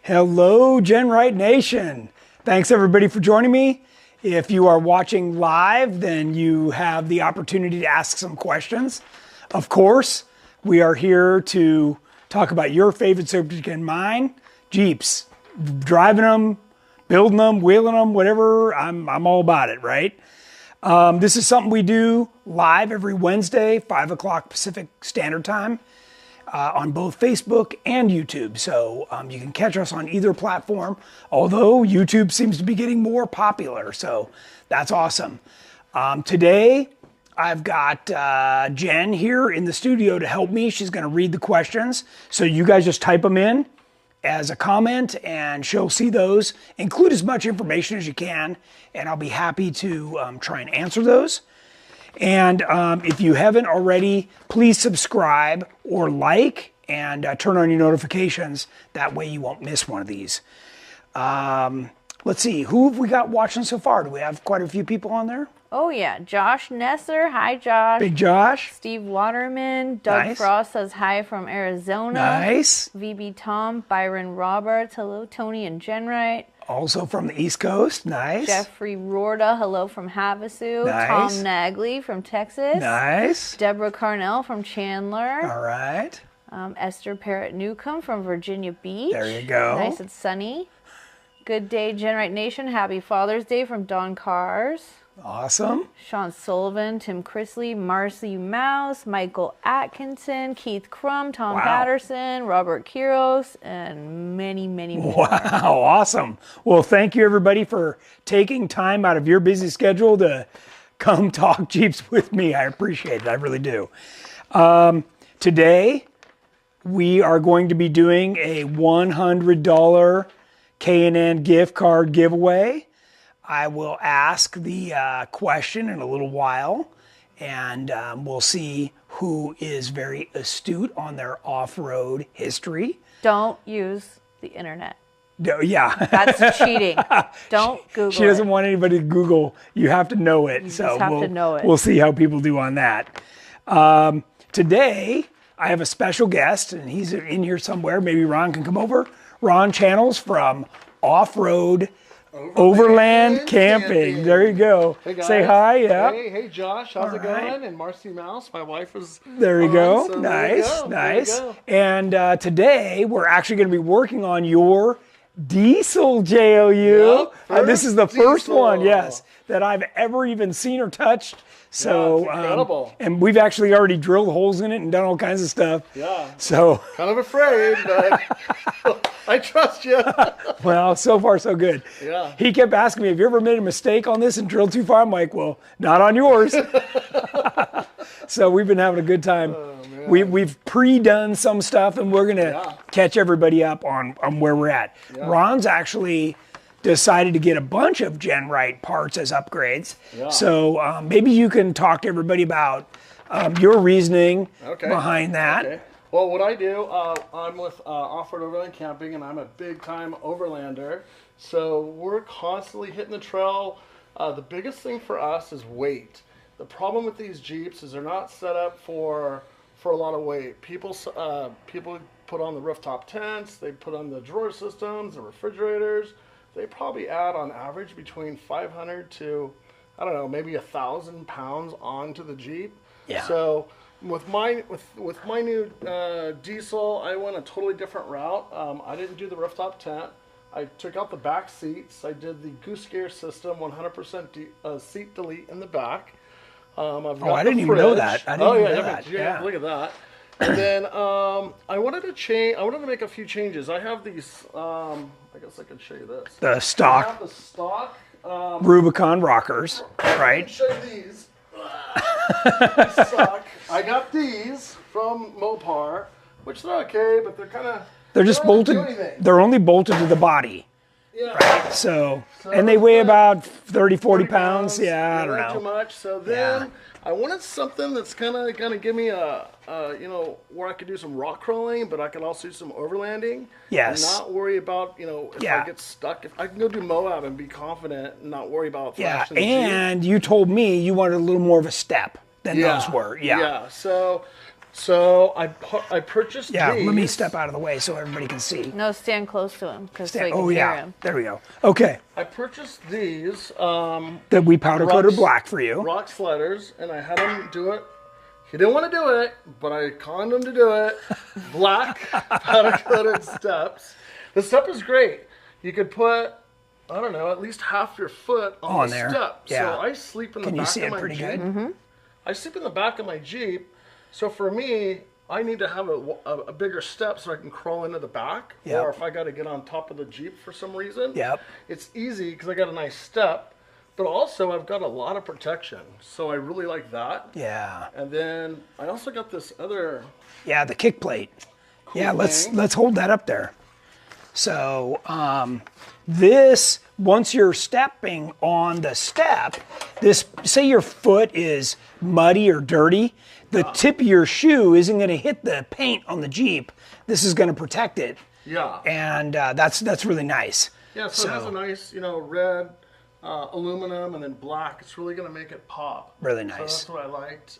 Hello, GenRight Nation. Thanks everybody for joining me. If you are watching live, then you have the opportunity to ask some questions. Of course, we are here to talk about your favorite subject and mine, Jeeps. Driving them, building them, wheeling them, whatever, I'm all about it, right? This is something we do live every Wednesday, 5 o'clock Pacific Standard Time. On both Facebook and YouTube. So you can catch us on either platform, although YouTube seems to be getting more popular. So that's awesome. Today, I've got Jen here in the studio to help me. She's going to read the questions. So you guys just type them in as a comment and she'll see those. Include as much information as you can, and I'll be happy to try and answer those. And if you haven't already, please subscribe or like and turn on your notifications. That way you won't miss one of these. Let's see, who have we got watching so far? Do we have quite a few people on there? Oh yeah, Josh Nesser. Hi, Josh. Big Josh. Steve Waterman. Doug Nice. Frost says hi from Arizona. Nice. VB Tom. Byron Roberts. Hello, Tony and GenRight. Also from the East Coast. Nice. Jeffrey Rorda. Hello from Havasu. Nice. Tom Nagley from Texas. Nice. Deborah Carnell from Chandler. All right. Esther Parrott Newcomb from Virginia Beach. There you go. Nice and sunny. Good day, GenRight Nation. Happy Father's Day from Don Cars. Awesome. Sean Sullivan, Tim Chrisley, Marcy Mouse, Michael Atkinson, Keith Crum, Tom Wow. Patterson, Robert Kiros, and many, many more. Wow, awesome. Well, thank you everybody for taking time out of your busy schedule to come talk Jeeps with me. I appreciate it. I really do. Today, we are going to be doing a $100 K&N gift card giveaway. I will ask the question in a little while, and we'll see who is very astute on their off-road history. Don't use the internet. No, yeah. That's cheating. Don't Google it. She doesn't want anybody to Google. You have to know it. You so just have to know it. We'll see how people do on that. Today, I have a special guest, and he's in here somewhere. Maybe Ron can come over. Ron Channels from Off-Road Overland Camping. There you go. Hey guys. Say hi. Yeah. Hey Josh. How's it right. going? And Marcy Mouse, my wife is. There you go. So Nice. there you go. Nice. There you go. And today we're actually going to be working on your diesel JLU. Yep, This is the first diesel. one, yes, that I've ever even seen or touched. So, it's incredible. And we've actually already drilled holes in it and done all kinds of stuff. Yeah. So, Kind of afraid, but I trust you. well, so far so good. Yeah. He kept asking me, have you ever made a mistake on this and drilled too far? I'm like, well, not on yours. So we've been having a good time. Oh, man. We've pre-done some stuff, and we're going to Yeah. catch everybody up on where we're at. Yeah. Ron's actually decided to get a bunch of GenRight parts as upgrades. Yeah. So maybe you can talk to everybody about your reasoning Okay. behind that. Okay. Well, what I do, I'm with Off-Road Overland Camping, and I'm a big-time overlander. So we're constantly hitting the trail. The biggest thing for us is weight. The problem with these Jeeps is they're not set up for a lot of weight. People put on the rooftop tents, they put on the drawer systems, the refrigerators. They probably add on average between 500 to, I don't know, maybe 1,000 pounds onto the Jeep. Yeah. So with my new diesel, I went a totally different route. I didn't do the rooftop tent. I took out the back seats. I did the Goose Gear system, 100% seat delete in the back. I've got I didn't even know that. I didn't even know that. Yeah, look at that. And then I wanted to make a few changes. I have these. I guess I could show you this. The I stock have the stock. Rubicon rockers, I right? can show you these. These suck. I got these from Mopar, which they're okay, but they're kind of. They're just bolted. They're only bolted to the body. Yeah. Right? So and they weigh about 30, 40 pounds. Yeah, I don't not too know. much. So then I wanted something that's kind of gonna give me a where I could do some rock crawling, but I could also do some overlanding. Yes. And not worry about if I get stuck. If I can go do Moab and be confident and not worry about Yeah, flashing the Jeep. and you told me you wanted a little more of a step than those were. Yeah. Yeah. So So I purchased Yeah, these. let me step out of the way so everybody can see. No, stand close to him because so you can Oh hear yeah, him. there we go. Okay, I purchased these that we powder coated black for you. rock sliders, and I had him do it. He didn't want to do it, but I conned him to do it. Black powder coated steps. The step is great. You could put, I don't know, at least half your foot on the there. step. Yeah. So I sleep in the Can you back see of it my pretty Jeep. good? Mm-hmm. I sleep in the back of my Jeep. So for me, I need to have a bigger step so I can crawl into the back. Yep. Or if I got to get on top of the Jeep for some reason, Yep. it's easy because I got a nice step. But also, I've got a lot of protection. So I really like that. Yeah. And then I also got this other Yeah, the kick plate. Yeah, thing. let's hold that up there. So this, once you're stepping on the step, this, say your foot is muddy or dirty, the tip of your shoe isn't going to hit the paint on the Jeep. This is going to protect it. Yeah. And that's really nice. Yeah, so it has a nice, red, aluminum, and then black. It's really going to make it pop. Really So nice. that's what I liked.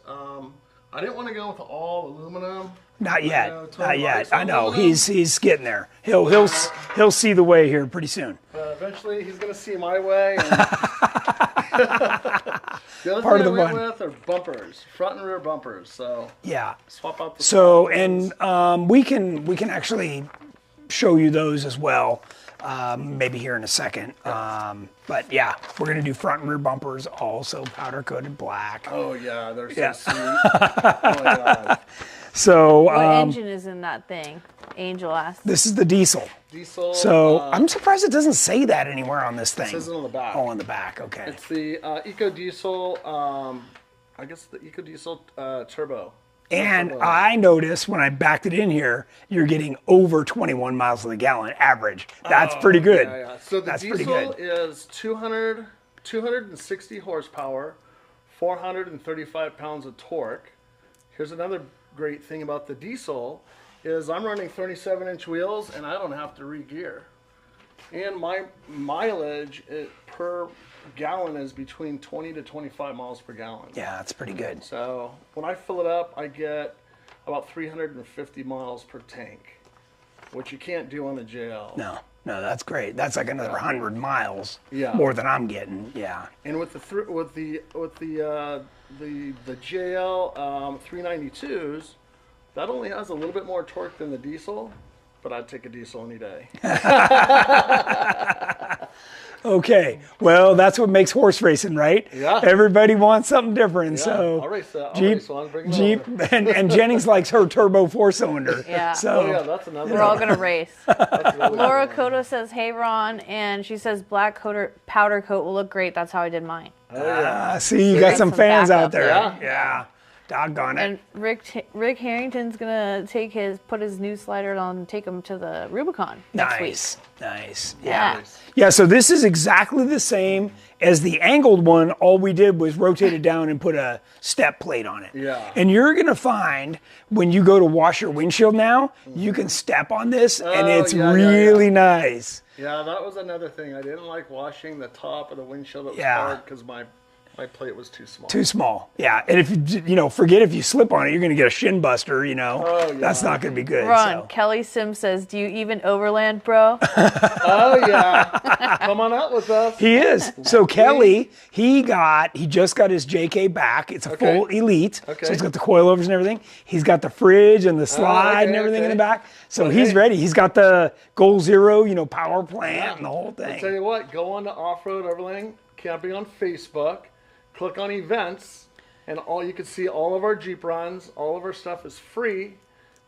I didn't want to go with all aluminum. Not yet. Totally Not yet. likes I know aluminum. he's getting there. He'll see the way here pretty soon. Eventually, he's going to see my way. And the other Part thing of the I went fun. with are bumpers, front and rear bumpers. So Yeah. swap out the. So front ones. and we can actually show you those as well. Maybe here in a second. But yeah, we're gonna do front and rear bumpers, also powder coated black. Oh yeah, they're so Yeah. sweet. Oh my god. So What engine is in that thing? Angel asked. this is the diesel. Diesel. So I'm surprised it doesn't say that anywhere on this thing. It says it on the back. Oh, on the back. Okay. It's the Eco Diesel. I guess the Eco Diesel Turbo. And I noticed when I backed it in here, you're getting over 21 miles to the gallon average. That's pretty good. Yeah. So the That's pretty diesel good. is 260 horsepower, 435 pounds of torque. Here's another great thing about the diesel is I'm running 37-inch wheels and I don't have to re-gear. And my mileage per gallon is between 20 to 25 miles per gallon. Yeah, that's pretty good. So when I fill it up, I get about 350 miles per tank, which you can't do on the JL. No, that's great. That's like another 100 miles Yeah. more than I'm getting. Yeah. And with the JL 392s, that only has a little bit more torque than the diesel, but I'd take a diesel any day. Okay, well, that's what makes horse racing, right? Yeah. Everybody wants something different. Yeah, So I'll race that. I'll Jeep, race one, bring it Jeep, over. and Jennings likes her turbo 4-cylinder. Yeah. So Oh yeah, that's another. We're all gonna race. That's another Laura one. Cotto says, "Hey Ron," and she says, "Black powder coat will look great." That's how I did mine. Oh yeah. see, you got some some fans out backup. there. Yeah. Doggone it. And Rick Harrington's gonna put his new slider on and take him to the Rubicon next week. Nice. Yeah. Yeah. Yeah, so this is exactly the same as the angled one. All we did was rotate it down and put a step plate on it. Yeah. And you're going to find when you go to wash your windshield now, you can step on this and Oh, it's yeah, really nice. Yeah, that was another thing. I didn't like washing the top of the windshield. It was Yeah. hard because my plate was too small. Too small. Yeah. And if forget if you slip on it, you're going to get a shin buster, Oh, yeah. That's not going to be good. Ron, So. Kelly Sims says, "Do you even overland, bro?" Oh yeah, come on out with us. He is. So Kelly, he just got his JK back. It's a Okay. full Elite. Okay. So he's got the coilovers and everything. He's got the fridge and the slide and everything in the back. So he's ready. He's got the Goal Zero, power plant and the whole I'll tell thing. you what, go on to Off-Road Overland Camping on Facebook, click on events, and you can see all of our Jeep runs. All of our stuff is free.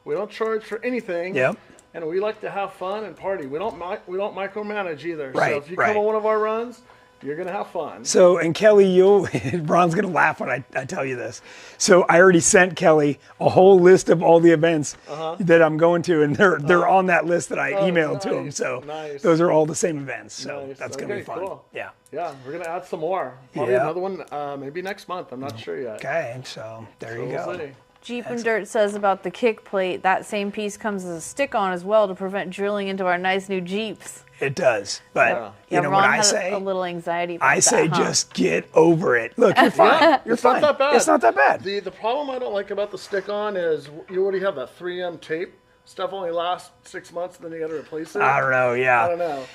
We don't charge for anything. Yep. And we like to have fun and party. We don't micromanage either. Right, So if you right. come on one of our runs, you're gonna have fun. So, and Kelly, Ron's going to laugh when I tell you this. So I already sent Kelly a whole list of all the events that I'm going to, and they're on that list that I emailed to him. nice, So nice. those are all the same events. So Nice. that's going to be Okay, fun. cool. Yeah. Yeah, we're gonna add some more. Probably Yeah. another one, maybe next month. I'm not sure yet. Okay. So there you We'll go. see. Jeep and Dirt says about the kick plate, that same piece comes as a stick-on as well to prevent drilling into our nice new Jeeps. It does, but you know Ron what I had say? A little anxiety about I say that, huh? just get over it. Look, you're fine. You're It's fine. not that bad. It's not that bad. The problem I don't like about the stick-on is you already have that 3M tape. Stuff only lasts 6 months, and then you got to replace it. I don't know. Yeah. I don't know.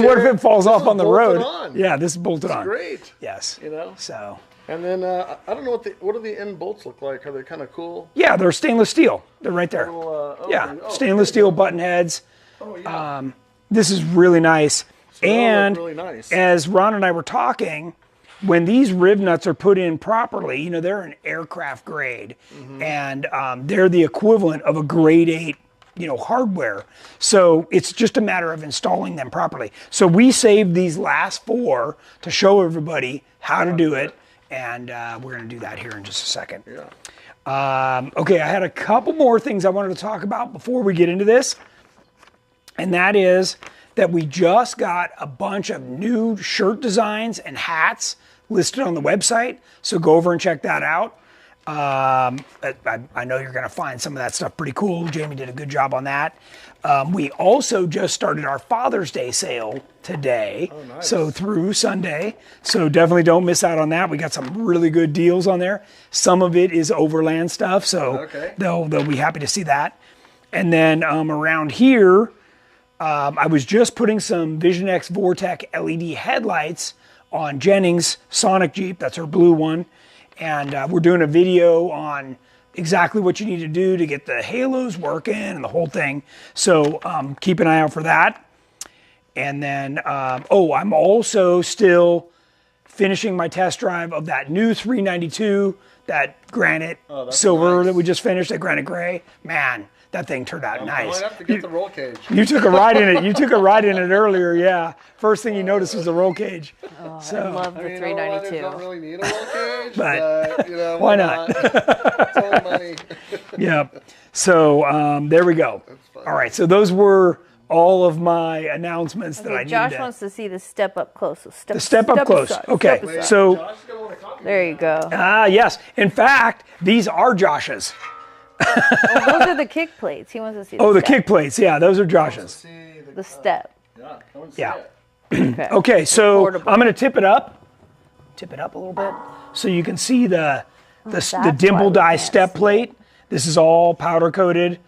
What if it falls off is on the bolted road? on. Yeah, this is bolted It's on. great. Yes. You know. So. And then I don't know what do the end bolts look like? Are they kind of cool? Yeah, they're stainless steel. They're right there. Little, Yeah, okay. Oh, stainless steel button heads. Oh yeah. This is really nice. they all look And really nice. as Ron and I were talking, when these Rivnuts are put in properly, you know, they're an aircraft grade, and they're the equivalent of a grade 8, you know, hardware. So it's just a matter of installing them properly. So we saved these last 4 to show everybody how to do it, and we're going to do that here in just a second. Yeah. Okay, I had a couple more things I wanted to talk about before we get into this, and that is that we just got a bunch of new shirt designs and hats listed on the website, so go over and check that out. I know you're going to find some of that stuff pretty cool. Jamie did a good job on that. We also just started our Father's Day sale today, so through Sunday. So definitely don't miss out on that. We got some really good deals on there. Some of it is Overland stuff, so they'll be happy to see that. And then around here, I was just putting some Vision X Vortec LED headlights on Jennings' Sonic Jeep. That's her blue one. And we're doing a video on exactly what you need to do to get the halos working and the whole thing. So keep an eye out for that. And then, I'm also still finishing my test drive of that new 392, that granite silver that we just finished, that granite gray. Man, that thing turned out nice. I might have to get the roll cage. You took a ride in it. You took a ride in it earlier, yeah. First thing you noticed was the roll cage. I love the Overlanders 392. don't really need a roll cage, But, but you know, why not? It's only money. Yeah. So there we go. All right. So those were all of my announcements that I need Josh to. wants to see the step up close. So Step up close. aside, Okay. step aside. So Josh is gonna want to copy There you go. yes. In fact, these are Josh's. Those are the kick plates. He wants to see the Oh, the step. kick plates. Yeah, those are Josh's. See The step. yeah, I want to see Yeah. it. Okay. Okay. So Portable. I'm going to tip it up a little bit, so you can see the that's dimple why we die can't step see plate. This is all powder coated.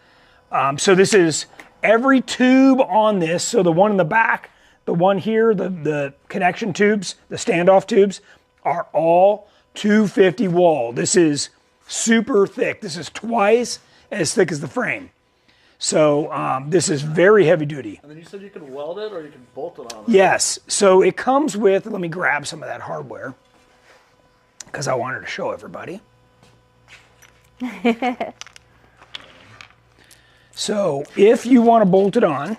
So this is every tube on this. So the one in the back, the one here, the connection tubes, the standoff tubes are all 250 wall. This is super thick. This is twice as thick as the frame. So this is very heavy duty. And then you said you can weld it or you can bolt it on. Yes. So it comes with, let me grab some of that hardware because I wanted to show everybody. So if you want to bolt it on,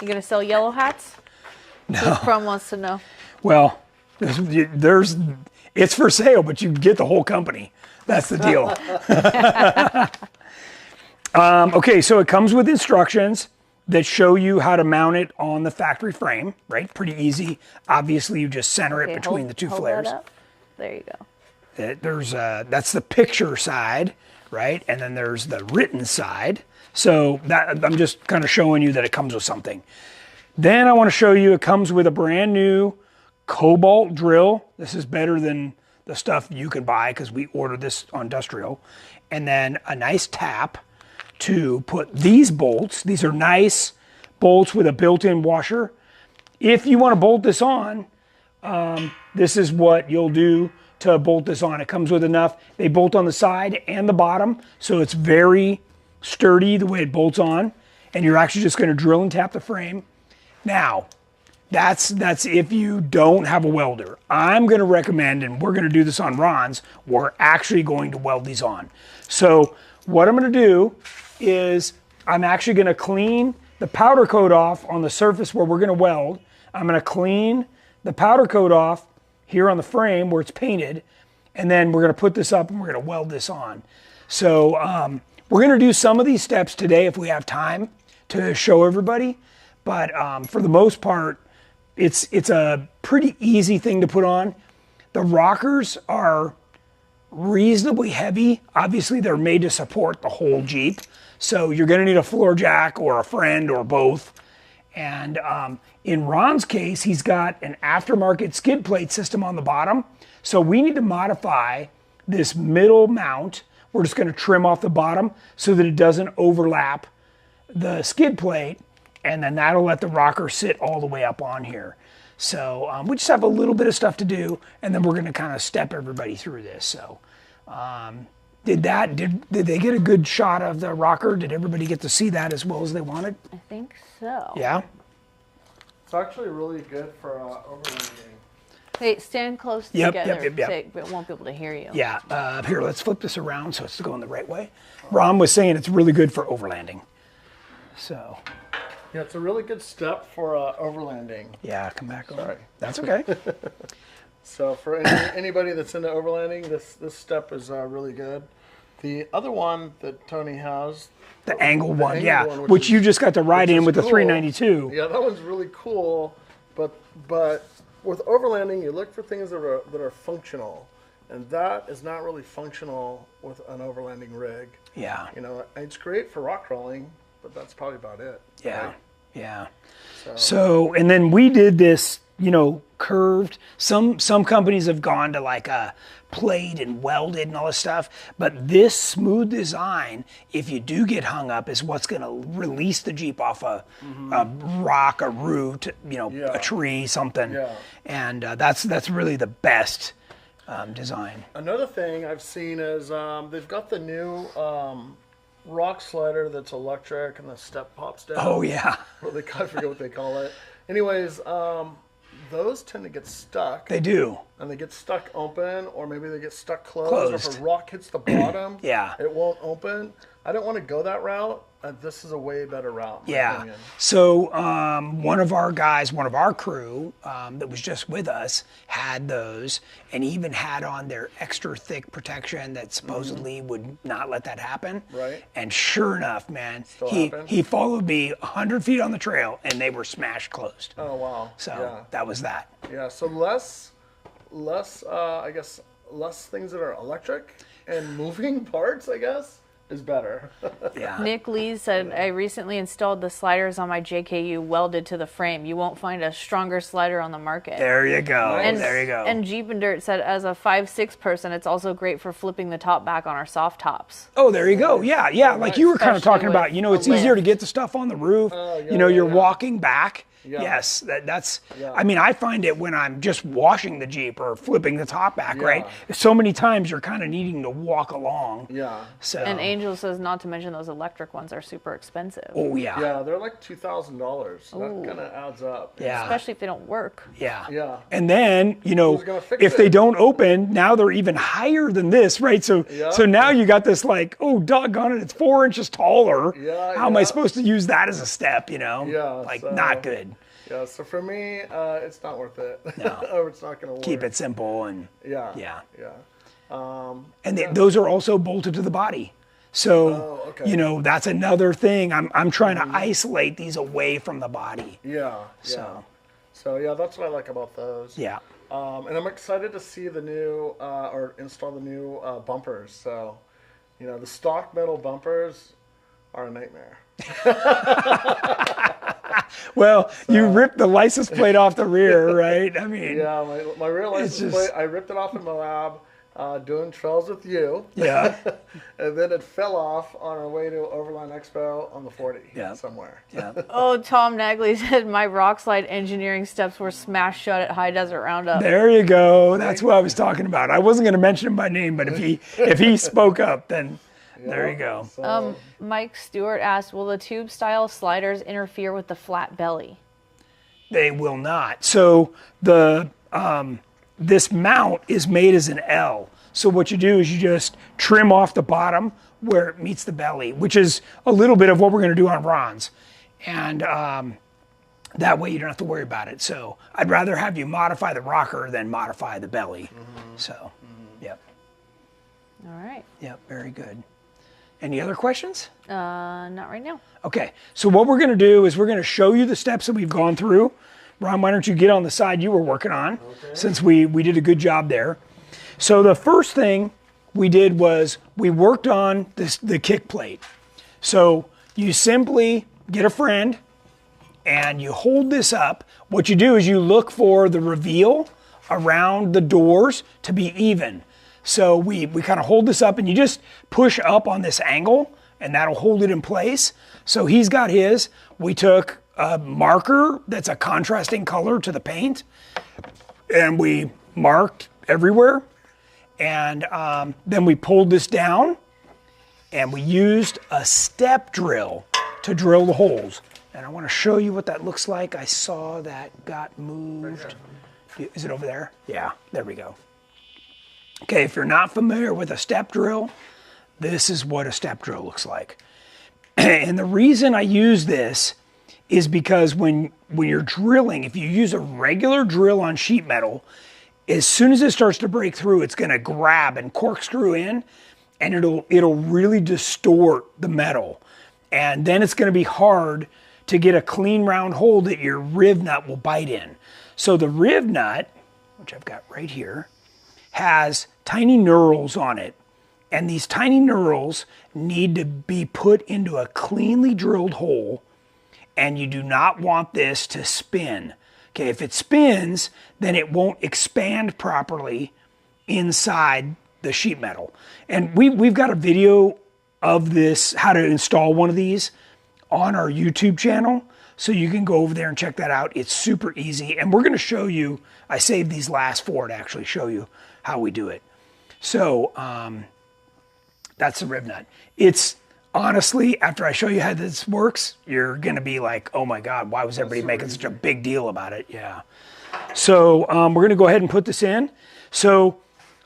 You gonna sell yellow hats? No. Chrome wants to know. well, it's for sale, but you get the whole company. That's the deal. Okay, so it comes with instructions that show you how to mount it on the factory frame, right? Pretty easy. Obviously, you just center it between the two hold flares. that up. There you go. That's the picture side, right? And then there's the written side. So that I'm just kind of showing you that it comes with something. Then I want to show you it comes with a brand new cobalt drill. This is better than the stuff you can buy because we ordered this on Industrial. And then a nice tap to put these bolts. These are nice bolts with a built-in washer. If you want to bolt this on, this is what you'll do to bolt this on. It comes with enough. They bolt on the side and the bottom, so it's very sturdy the way it bolts on. And you're actually just going to drill and tap the frame. Now, that's if you don't have a welder. I'm going to recommend, and we're going to do this on Ron's, we're actually going to weld these on. So what I'm going to do is I'm actually going to clean the powder coat off on the surface where we're going to weld. I'm going to clean the powder coat off here on the frame where it's painted, and then we're going to put this up and we're going to weld this on. So we're going to do some of these steps today if we have time to show everybody, but for the most part, it's a pretty easy thing to put on. The rockers are reasonably heavy. Obviously, they're made to support the whole Jeep. So you're going to need a floor jack or a friend or both. And in Ron's case, he's got an aftermarket skid plate system on the bottom. So we need to modify this middle mount. We're just going to trim off the bottom so that it doesn't overlap the skid plate. And then that'll let the rocker sit all the way up on here. So we just have a little bit of stuff to do, and then we're going to kind of step everybody through this. So did they get a good shot of the rocker? Did everybody get to see that as well as they wanted? I think so. Yeah? It's actually really good for overlanding. Hey, stand close Yep, together yep. so it won't be able to hear you. Yeah. Here, let's flip this around so it's going the right way. Ron was saying it's really good for overlanding. So. Yeah, it's a really good step for overlanding. Yeah, come back over. Sorry. That's okay. So for anybody that's into overlanding, this step is really good. The other one that Tony has, The angle one, angle one, which you just got to ride in with the cool. 392. Yeah, that one's really cool. But with overlanding, you look for things that are functional, and that is not really functional with an overlanding rig. Yeah. You know, it's great for rock crawling, but that's probably about it. Yeah. Right? Yeah. So, and then we did this, curved. Some companies have gone to like a plate and welded and all this stuff, but this smooth design, if you do get hung up, is what's going to release the Jeep off a rock, a root, a tree, something. Yeah. And that's really the best design. Another thing I've seen is they've got the new rock slider that's electric and the step pops down. Oh yeah. Well, I forget what they call it. Anyways, those tend to get stuck. They do. And they get stuck open, or maybe they get stuck closed. Or if a rock hits the bottom, Yeah. it won't open. I don't want to go that route. This is a way better route. In my Yeah. opinion. So one of our guys, one of our crew that was just with us had those, and even had on their extra thick protection that supposedly would not let that happen. Right. And sure enough, man, happened? he followed me 100 feet on the trail, and they were smashed closed. Oh wow. So that was that. Yeah. So less things that are electric and moving parts, I guess, is better. Yeah. Nick Lee said, I recently installed the sliders on my JKU welded to the frame. You won't find a stronger slider on the market. There you go. Nice. There you go. And Jeep and Dirt said, as a 5'6" person, it's also great for flipping the top back on our soft tops. Oh, there you go. Yeah. Like you were kind of Especially talking about, with it's a easier to lift. get the stuff on the roof. yeah, You're yeah. walking back. Yeah. Yes, that's. Yeah. I mean, I find it when I'm just washing the Jeep or flipping the top back, Yeah. right? So many times you're kind of needing to walk along. Yeah. So. And Angel says, not to mention those electric ones are super expensive. Oh yeah. Yeah, they're like $2,000. That Ooh. kind of adds up. Yeah. Especially if they don't work. Yeah. Yeah. And then gonna fix if they it? don't open, now they're even higher than this, right? So Yeah. so now you got this like, oh doggone it, it's 4 inches taller. Yeah, How am I yeah. supposed to use that as a step? Yeah, like so- not good. Yeah, so for me, it's not worth it. No. Or it's not going to work. Keep it simple and. Yeah. Yeah. Yeah. And those are also bolted to the body. So, Oh, okay. that's another thing. I'm trying to isolate these away from the body. Yeah. So yeah, that's what I like about those. Yeah. And I'm excited to see the new or install the new bumpers. So, the stock metal bumpers are a nightmare. Well, you ripped the license plate off the rear, right? I mean, Yeah, my rear license just- plate, I ripped it off in Moab doing trails with you. yeah. And then it fell off on our way to Overland Expo on the 40 Yeah. somewhere. Yeah. Oh, Tom Nagley said, my rock slide engineering steps were smashed shut at High Desert Roundup. There you go. That's what I was talking about. I wasn't going to mention him by name, but if he spoke up, then there you go. So, Mike Stewart asked, will the tube style sliders interfere with the flat belly? They will not. So the this mount is made as an L. So what you do is you just trim off the bottom where it meets the belly, which is a little bit of what we're going to do on Ron's. And that way you don't have to worry about it. So I'd rather have you modify the rocker than modify the belly. So, yep. All right. Yep, very good. Any other questions? Not right now. Okay, so what we're going to do is we're going to show you the steps that we've gone through. Ron, why don't you get on the side you were working on, since we did a good job there. So the first thing we did was we worked on the kick plate. So you simply get a friend and you hold this up. What you do is you look for the reveal around the doors to be even. So we kind of hold this up and you just push up on this angle and that'll hold it in place. So he's got his. We took a marker that's a contrasting color to the paint and we marked everywhere. And then we pulled this down and we used a step drill to drill the holes. And I want to show you what that looks like. I saw that got moved. Is it over there? Yeah, there we go. Okay, if you're not familiar with a step drill, this is what a step drill looks like. And the reason I use this is because when you're drilling, if you use a regular drill on sheet metal, as soon as it starts to break through, it's going to grab and corkscrew in, and it'll really distort the metal. And then it's going to be hard to get a clean round hole that your Rivnut will bite in. So the Rivnut, which I've got right here, has tiny knurls on it. And these tiny knurls need to be put into a cleanly drilled hole, and you do not want this to spin. Okay, if it spins, then it won't expand properly inside the sheet metal. And we've got a video of this, how to install one of these, on our YouTube channel. So you can go over there and check that out. It's super easy. And we're going to show you, I saved these last four to actually show you how we do it. So that's the Rivnut. It's honestly, after I show you how this works, you're going to be like, oh my God, why was everybody making such a big deal about it? Yeah. So we're going to go ahead and put this in. So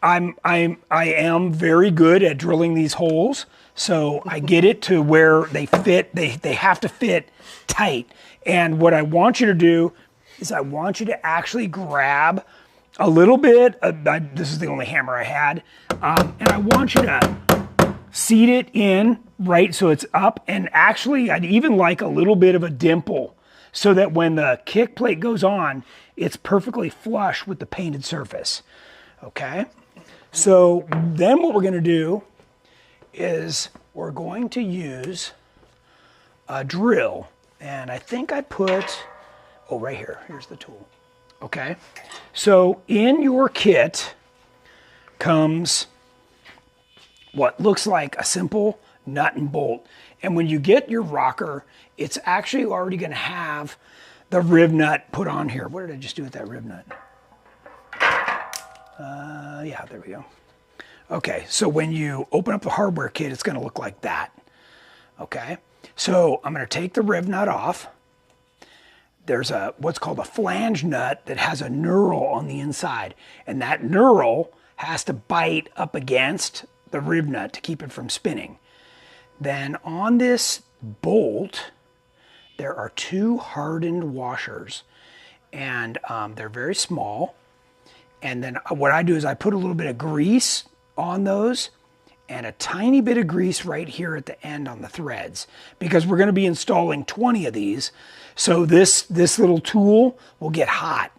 I am very good at drilling these holes. So I get it to where they fit, they have to fit tight. And what I want you to do is I want you to actually grab a little bit, this is the only hammer I had, and I want you to seat it in right so it's up, and actually I'd even like a little bit of a dimple so that when the kick plate goes on, it's perfectly flush with the painted surface. Okay? So then what we're going to do is we're going to use a drill, and I think I put, oh, right here, here's the tool. Okay, so in your kit comes what looks like a simple nut and bolt, and when you get your rocker, it's actually already going to have the Rivnut put on here. What did I just do with that Rivnut? Yeah, there we go. Okay, so when you open up the hardware kit, it's going to look like that. Okay, so I'm going to take the Rivnut off. There's what's called a flange nut that has a knurl on the inside, and that knurl has to bite up against the Rivnut to keep it from spinning. Then on this bolt, there are two hardened washers, and they're very small. And then what I do is I put a little bit of grease on those and a tiny bit of grease right here at the end on the threads, because we're going to be installing 20 of these. So this little tool will get hot.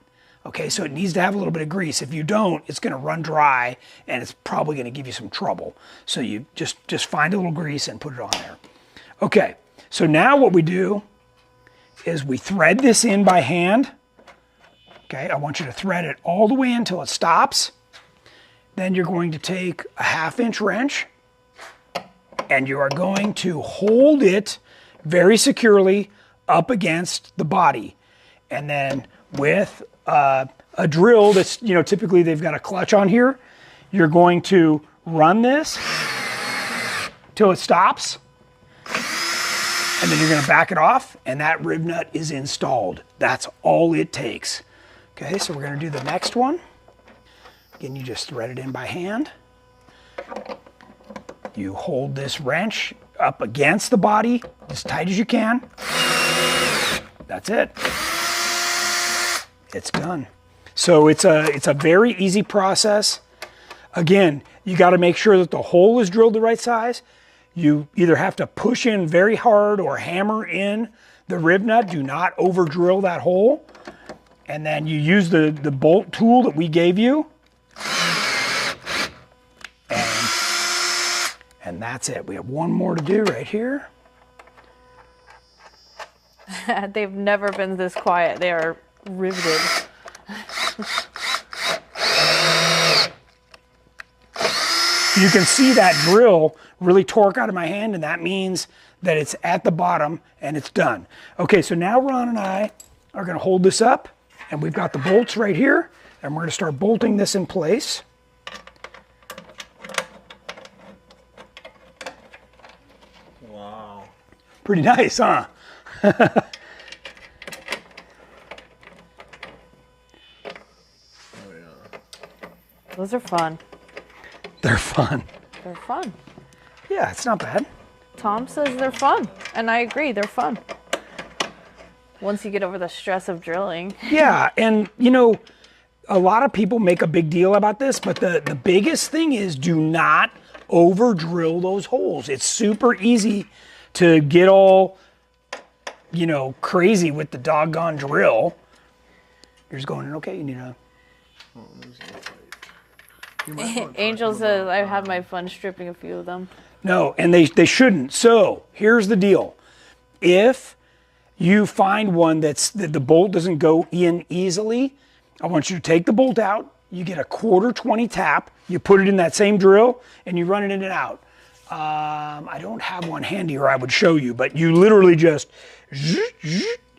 Okay, so it needs to have a little bit of grease. If you don't, it's going to run dry and it's probably going to give you some trouble. So you just find a little grease and put it on there. Okay, so now what we do is we thread this in by hand. Okay, I want you to thread it all the way until it stops. Then you're going to take a 1/2-inch wrench and you are going to hold it very securely up against the body. And then with a drill that's, typically they've got a clutch on here, you're going to run this till it stops. And then you're going to back it off, and that Rivnut is installed. That's all it takes. Okay, so we're going to do the next one. Again, you just thread it in by hand. You hold this wrench up against the body as tight as you can. That's it. It's done. So it's a very easy process. Again, you got to make sure that the hole is drilled the right size. You either have to push in very hard or hammer in the Rivnut. Do not over drill that hole. And then you use the bolt tool that we gave you. And And that's it. We have one more to do right here. They've never been this quiet. They are riveted. You can see that drill really torque out of my hand, and that means that it's at the bottom and it's done. Okay, so now Ron and I are going to hold this up, and we've got the bolts right here, and we're going to start bolting this in place. Wow. Pretty nice, huh? Those are fun. They're fun. They're fun. Yeah, it's not bad. Tom says they're fun, and I agree, they're fun. Once you get over the stress of drilling. Yeah, and you know, a lot of people make a big deal about this, but the biggest thing is do not over drill those holes. It's super easy to get all, you know, crazy with the doggone drill. You're just going in, okay, you need a... Angel says I've had my fun stripping a few of them. No, and they shouldn't. So here's the deal. If you find one that the bolt doesn't go in easily, I want you to take the bolt out, you get a 1/4 tap, you put it in that same drill, and you run it in and out. I don't have one handy or I would show you, but you literally just,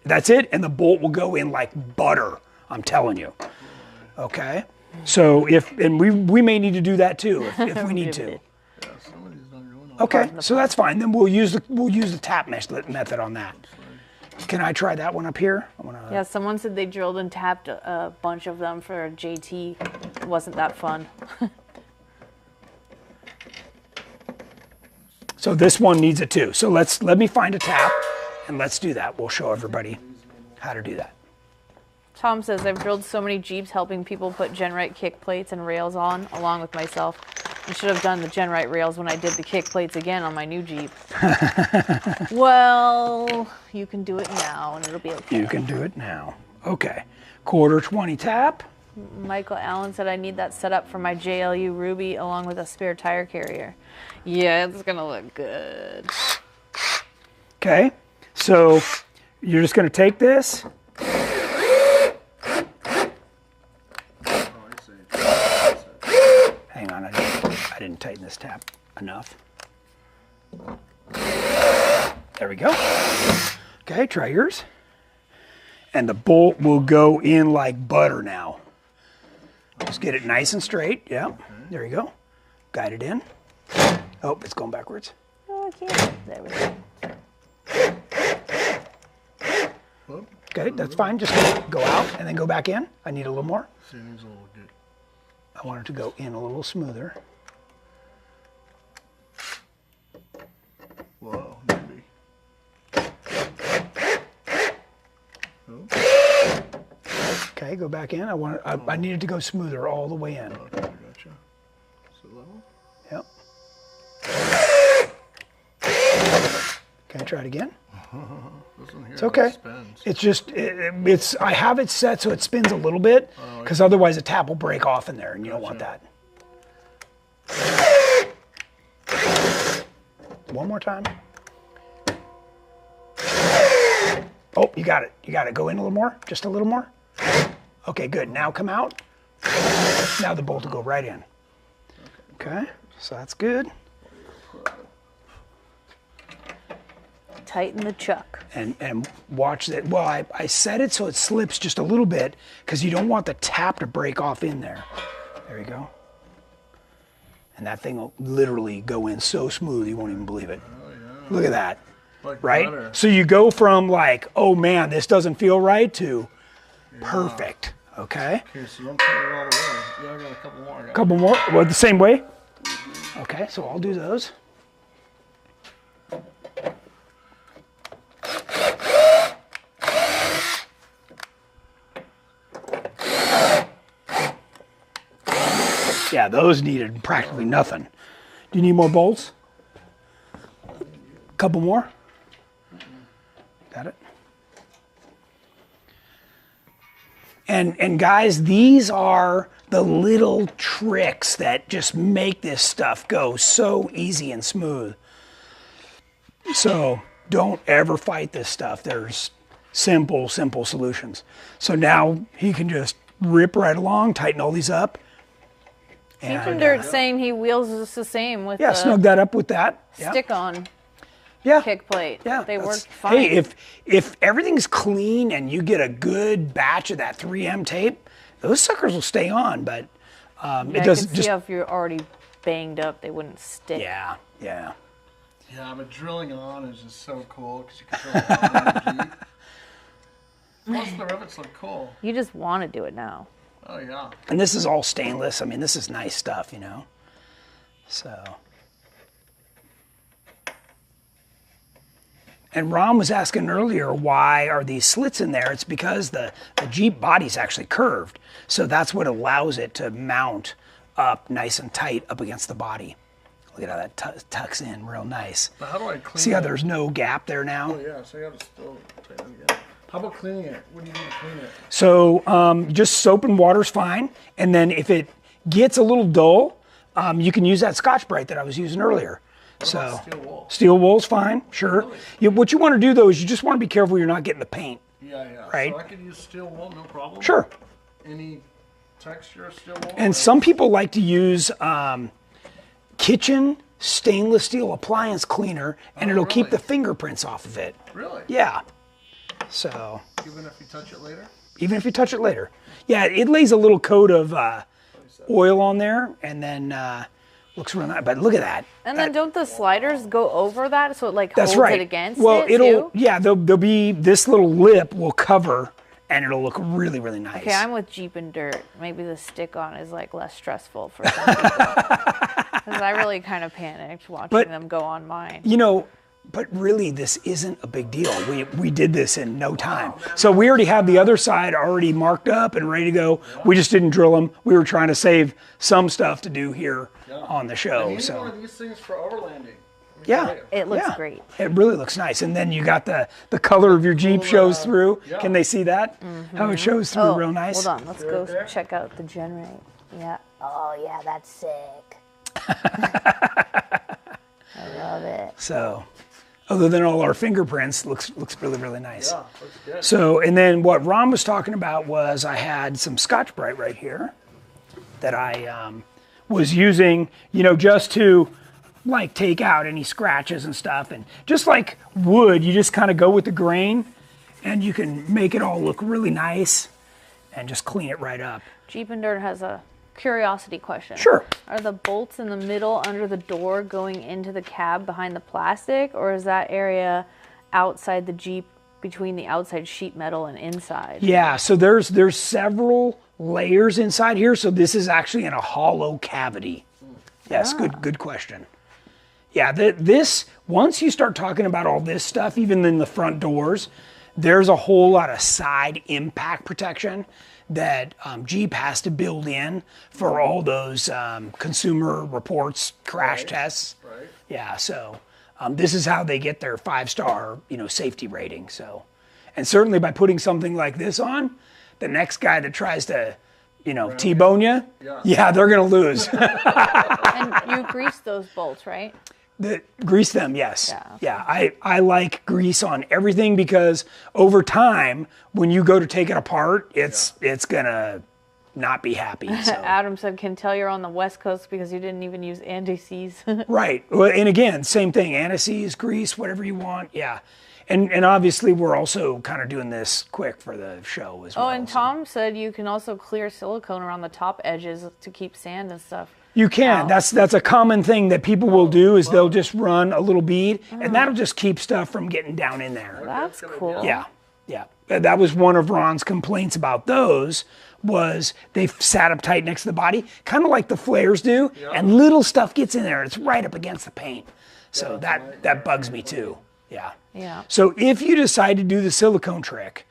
that's it, and the bolt will go in like butter, I'm telling you. Okay? So we may need to do that too if we need to. Okay, so that's fine. Then we'll use the tap method on that. Can I try that one up here? Yeah, someone said they drilled and tapped a bunch of them for JT. It wasn't that fun. So this one needs it too. So let me find a tap and let's do that. We'll show everybody how to do that. Tom says, I've drilled so many Jeeps helping people put GenRight kick plates and rails on, along with myself. I should have done the GenRight rails when I did the kick plates again on my new Jeep. Well, you can do it now and it'll be okay. You can do it now. Okay. 1/4 tap. Michael Allen said I need that set up for my JLU Ruby along with a spare tire carrier. Yeah, it's going to look good. Okay. So you're just going to take this. Hang on, I didn't tighten this tap enough. There we go. Okay, try yours. And the bolt will go in like butter now. Just get it nice and straight. Yeah, there you go. Guide it in. Oh, it's going backwards. Oh, I can't. There we go. Okay, that's fine. Just go out and then go back in. I need a little more. I want it to go in a little smoother. Whoa, maybe. Okay, go back in. I need it to go smoother all the way in. Okay, gotcha. Is it level? Yep. Can I try it again? It's okay. It's just, I have it set so it spins a little bit, because otherwise the tap will break off in there, and you don't want that. One more time. Oh, you got it. You got it. Go in a little more. Just a little more. Okay, good. Now come out. Now the bolt will go right in. Okay, so that's good. Tighten the chuck. And watch that. Well, I set it so it slips just a little bit because you don't want the tap to break off in there. There you go. And that thing will literally go in so smooth you won't even believe it. Oh, yeah. Look at that. Like right? butter. So you go from like, oh man, this doesn't feel right to perfect. Okay? Okay, so don't cut it all the way. Yeah, I got a couple more. Couple more? Well, the same way? Okay, so I'll do those. Yeah, those needed practically nothing. Do you need more bolts? Couple more? Got it? And guys, these are the little tricks that just make this stuff go so easy and smooth. So don't ever fight this stuff. There's simple solutions. So now he can just rip right along, tighten all these up. Jeep and Dirt saying he wheels us the same with snug that up with that. Stick-on Yeah. kick plate. Yeah, they work fine. Hey, if everything's clean and you get a good batch of that 3M tape, those suckers will stay on. But it doesn't see how if you're already banged up, they wouldn't stick. Yeah. Yeah, but drilling on is just so cool because you can drill on the Jeep. Plus the rivets look cool. You just want to do it now. Oh yeah. And this is all stainless. I mean, this is nice stuff, you know. So. And Ron was asking earlier, why are these slits in there? It's because the Jeep body's actually curved. So that's what allows it to mount up nice and tight up against the body. Look at how that tucks in real nice. But how do I clean See how there's no gap there now? Oh yeah, so I gotta still tighten it again. How about cleaning it? What do you need to clean it? So just soap and water's fine. And then if it gets a little dull, you can use that Scotch-Brite that I was using earlier. What about steel wool? Steel wool's fine, sure. Really? What you want to do though is you just want to be careful you're not getting the paint. Yeah. Right? So I could use steel wool, no problem? Sure. Any texture of steel wool? And some people like to use kitchen stainless steel appliance cleaner, and it'll keep the fingerprints off of it. Really? Yeah. So. Even if you touch it later? Even if you touch it later. Yeah, it lays a little coat of oil on there, and then looks real nice. But look at that. And then don't the sliders go over that so it like That's holds right. it against well, it it'll too? yeah, there'll be this little lip will cover, and it'll look really, really nice. Okay, I'm with Jeep and Dirt. Maybe the stick-on is like less stressful for some people. Because I really kind of panicked watching them go on mine. You know, but really, this isn't a big deal. We did this in no time. So we already have the other side already marked up and ready to go. We just didn't drill them. We were trying to save some stuff to do here on the show. I need So one of these things for overlanding. yeah, It looks great. It really looks nice. And then you got the color of your Jeep shows through. yeah. Can they see that? How it shows through real nice. Hold on, let's go check out the GenRight. Yeah. Oh yeah, that's sick. I love it. So, other than all our fingerprints, looks really, really nice. Yeah, looks good. So, and then what Ron was talking about was I had some Scotch-Brite right here that I was using, you know, just to like take out any scratches and stuff. And just like wood, you just kind of go with the grain and you can make it all look really nice and just clean it right up. Jeep and Dirt has a curiosity question. Sure. Are the bolts in the middle under the door going into the cab behind the plastic, or is that area outside the Jeep between the outside sheet metal and inside? Yeah, so there's several layers inside here, so this is actually in a hollow cavity. Yes, good question. Yeah, this once you start talking about all this stuff, even in the front doors, there's a whole lot of side impact protection that Jeep has to build in for all those consumer reports, crash tests. Right. Yeah, so this is how they get their 5-star, safety rating. So, and certainly by putting something like this on, the next guy that tries to, T-bone you, yeah, they're gonna lose. And you grease those bolts, right? Grease them, yes. Yeah, I like grease on everything because over time, when you go to take it apart, it's gonna not be happy. So. Adam said, can tell you're on the West Coast because you didn't even use anti-seize. Right. Well, and again, same thing, anti-seize, grease, whatever you want. Yeah. And obviously we're also kind of doing this quick for the show as well. Oh, and Tom said you can also clear silicone around the top edges to keep sand and stuff. You can. That's a common thing that people will do is they'll just run a little bead and that'll just keep stuff from getting down in there. That's cool. Yeah. That was one of Ron's complaints about those was they sat up tight next to the body, kind of like the flares do, and little stuff gets in there. It's right up against the paint. So that bugs me too. Yeah. So if you decide to do the silicone trick,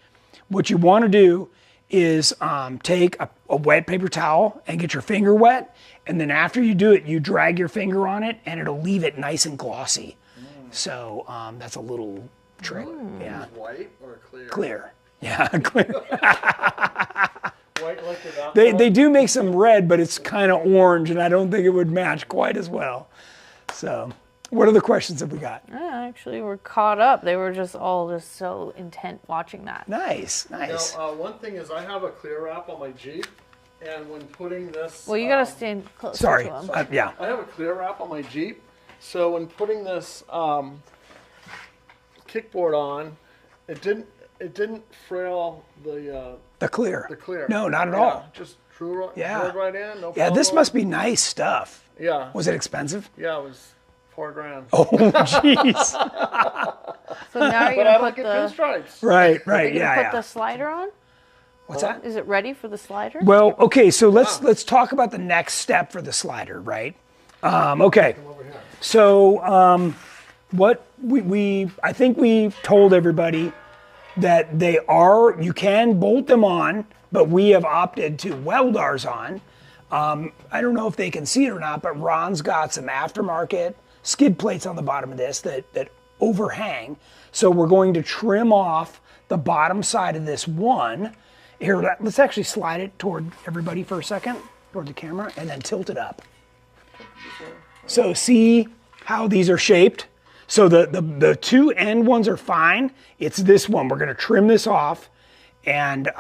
what you want to do is take a wet paper towel and get your finger wet. And then after you do it, you drag your finger on it and it'll leave it nice and glossy. So that's a little trick. Yeah. White or clear? Clear. Yeah, clear. like that. They do make some red, but it's kind of orange, and I don't think it would match quite as well. So, what other questions have we got? Actually, we're caught up. They were just all just so intent watching that. Nice, nice. Now, one thing is I have a clear wrap on my Jeep, and when putting this... Well, you got to stand closer Sorry. to them. Yeah. I have a clear wrap on my Jeep, so when putting this kickboard on, it didn't frail the clear. the clear. No, not at all. Just drew Yeah. right in. No Yeah, this problem. must be nice stuff. Yeah. Was it expensive? Yeah, it was $4,000. Oh, jeez. So now you're But I going like to it put the... right, You're right, gonna yeah, put yeah. the slider on? What's that? Is it ready for the slider? Well, okay, so let's talk about the next step for the slider, right? Okay. So what I think we told everybody that you can bolt them on, but we have opted to weld ours on. I don't know if they can see it or not, but Ron's got some aftermarket skid plates on the bottom of this that overhang. So we're going to trim off the bottom side of this one. Here, let's actually slide it toward everybody for a second, toward the camera, and then tilt it up. So see how these are shaped? So the two end ones are fine. It's this one. We're going to trim this off, and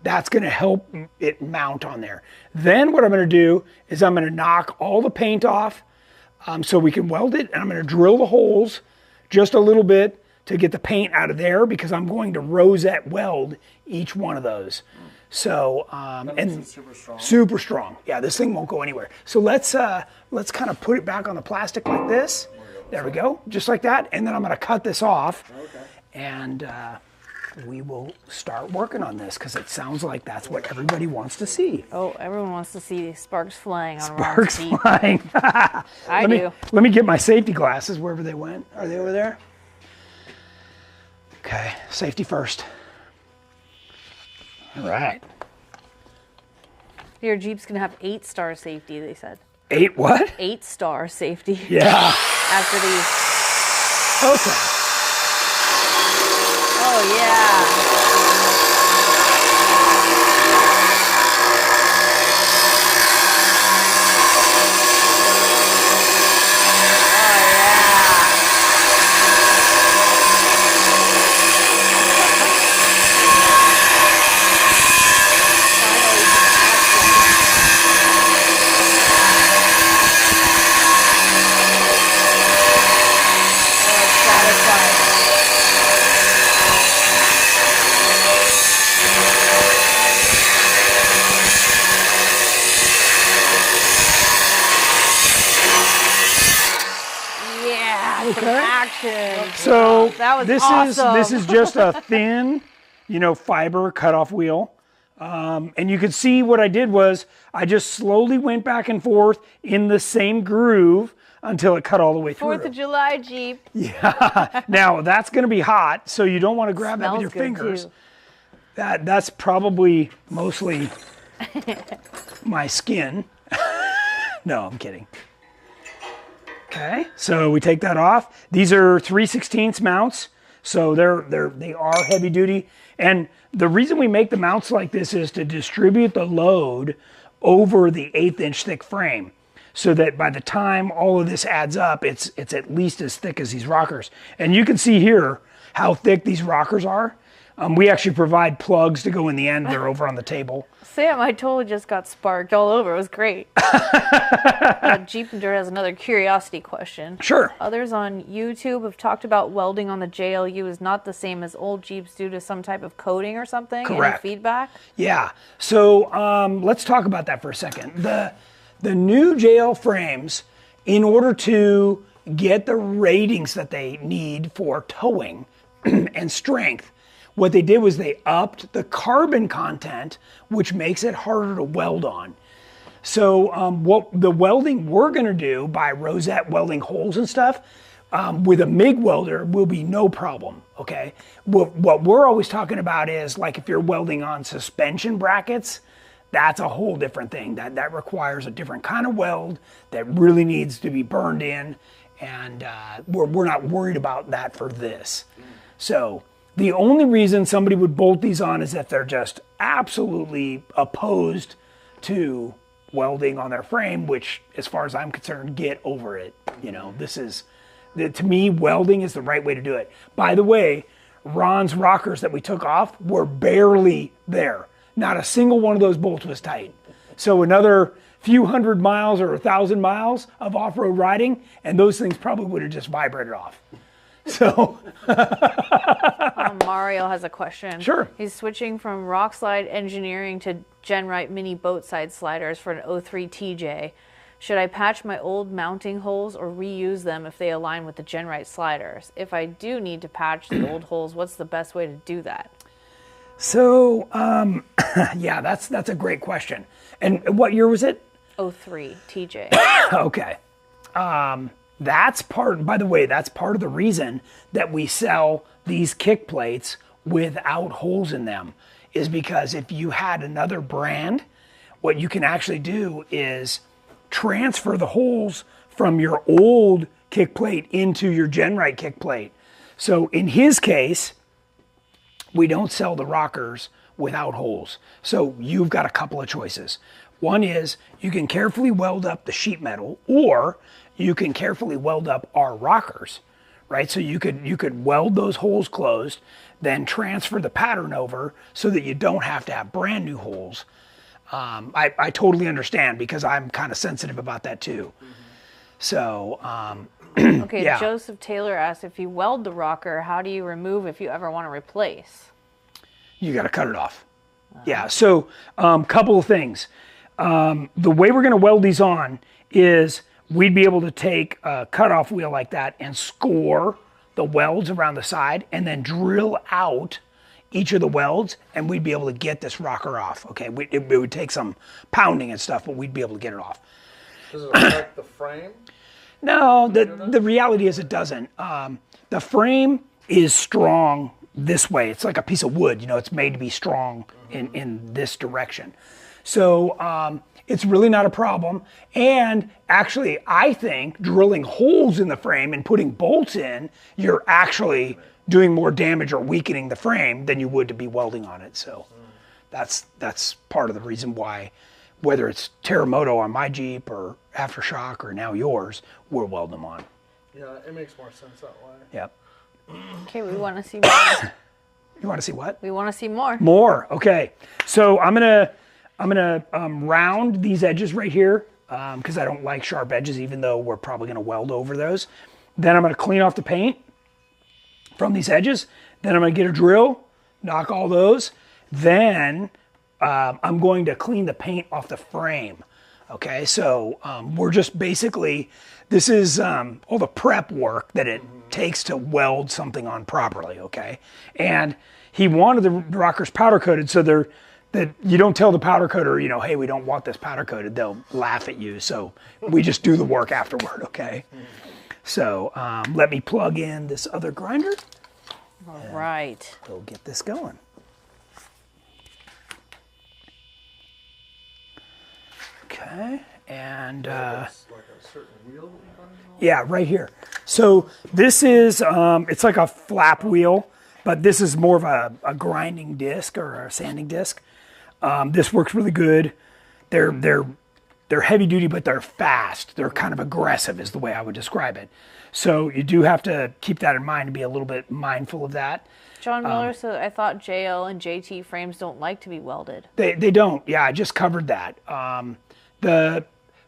that's going to help it mount on there. Then what I'm going to do is I'm going to knock all the paint off so we can weld it, and I'm going to drill the holes just a little bit to get the paint out of there because I'm going to rosette weld each one of those. So and super strong. Super strong. Yeah, this thing won't go anywhere. So let's kind of put it back on the plastic like this. There we go, just like that. And then I'm going to cut this off, and we will start working on this because it sounds like that's what everybody wants to see. Oh, everyone wants to see sparks flying on Sparks Ron's Jeep. flying. I do. Let me get my safety glasses wherever they went. Are they over there? Okay, safety first. All right. Your Jeep's going to have 8-star safety, they said. 8 what? 8-star safety. Yeah. After these. Okay. Oh, yeah. Action. So That was this awesome. is just a thin, fiber cutoff wheel. And you can see what I did was I just slowly went back and forth in the same groove until it cut all the way through. 4th of July Jeep. Yeah. Now that's going to be hot, so you don't want to grab that with your Smells good, fingers. too. That's probably mostly my skin. No, I'm kidding. Okay, so we take that off. These are 3/16 mounts, so they are heavy duty. And the reason we make the mounts like this is to distribute the load over the 1/8-inch thick frame, so that by the time all of this adds up, it's at least as thick as these rockers. And you can see here how thick these rockers are. We actually provide plugs to go in the end. They're over on the table. Sam, I totally just got sparked all over. It was great. Jeep Endure has another curiosity question. Sure. Others on YouTube have talked about welding on the JLU is not the same as old Jeeps due to some type of coating or something. Correct. Any feedback? Yeah. So let's talk about that for a second. The new JL frames, in order to get the ratings that they need for towing and strength, what they did was they upped the carbon content, which makes it harder to weld on. So what the welding we're going to do by rosette welding holes and stuff, with a MIG welder will be no problem, okay? What we're always talking about is like if you're welding on suspension brackets, that's a whole different thing. That requires a different kind of weld that really needs to be burned in, and we're not worried about that for this. So The only reason somebody would bolt these on is if they're just absolutely opposed to welding on their frame, which, as far as I'm concerned, get over it. You know, to me, welding is the right way to do it. By the way, Ron's rockers that we took off were barely there. Not a single one of those bolts was tight. So another few hundred miles or 1,000 miles of off-road riding, and those things probably would have just vibrated off. So Mario has a question. Sure. He's switching from rock slide engineering to GenRight mini boat side sliders for an 03 TJ. Should I patch my old mounting holes or reuse them if they align with the GenRight sliders? If I do need to patch the old holes, what's the best way to do that? So, yeah, that's a great question. And what year was it? 03 TJ. Okay. That's part, by the way, that's part of the reason that we sell these kick plates without holes in them, is because if you had another brand, what you can actually do is transfer the holes from your old kick plate into your GenRight kick plate. So in his case, we don't sell the rockers without holes. So you've got a couple of choices. One is you can carefully weld up the sheet metal, or you can carefully weld up our rockers, right? So you could weld those holes closed, then transfer the pattern over so that you don't have to have brand new holes. I totally understand, because I'm kind of sensitive about that too. So, Okay, yeah. Joseph Taylor asked, if you weld the rocker, how do you remove if you ever want to replace? You got to cut it off. Yeah, so couple of things. The way we're going to weld these on is we'd be able to take a cutoff wheel like that and score the welds around the side and then drill out each of the welds, and we'd be able to get this rocker off. Okay, it would take some pounding and stuff, but we'd be able to get it off. Does it affect the frame? No, the reality is it doesn't. The frame is strong this way. It's like a piece of wood, you know, it's made to be strong in this direction. So it's really not a problem. And actually, I think drilling holes in the frame and putting bolts in, you're actually doing more damage or weakening the frame than you would to be welding on it. So that's part of the reason why, whether it's Terremoto on my Jeep or Aftershock or now yours, we're welding them on. Yeah, it makes more sense that way. Yep. Okay, we want to see more. You want to see what? We want to see more. More. Okay. So I'm gonna round these edges right here because I don't like sharp edges, even though we're probably gonna weld over those. Then I'm gonna clean off the paint from these edges. Then I'm gonna get a drill, knock all those. Then I'm going to clean the paint off the frame. Okay, so we're just basically, this is all the prep work that it takes to weld something on properly, okay? And he wanted the rockers powder coated so that you don't tell the powder coater, you know, hey, we don't want this powder coated. They'll laugh at you. So we just do the work afterward, okay? So let me plug in this other grinder. All right. We'll get this going. Okay, and It's like a certain wheel. yeah, right here. So this is, it's like a flap wheel, but this is more of a grinding disc or a sanding disc. This works really good. They're heavy duty, but they're fast. They're kind of aggressive is the way I would describe it. So you do have to keep that in mind and be a little bit mindful of that. John Miller said, I thought JL and JT frames don't like to be welded. They don't. Yeah, I just covered that.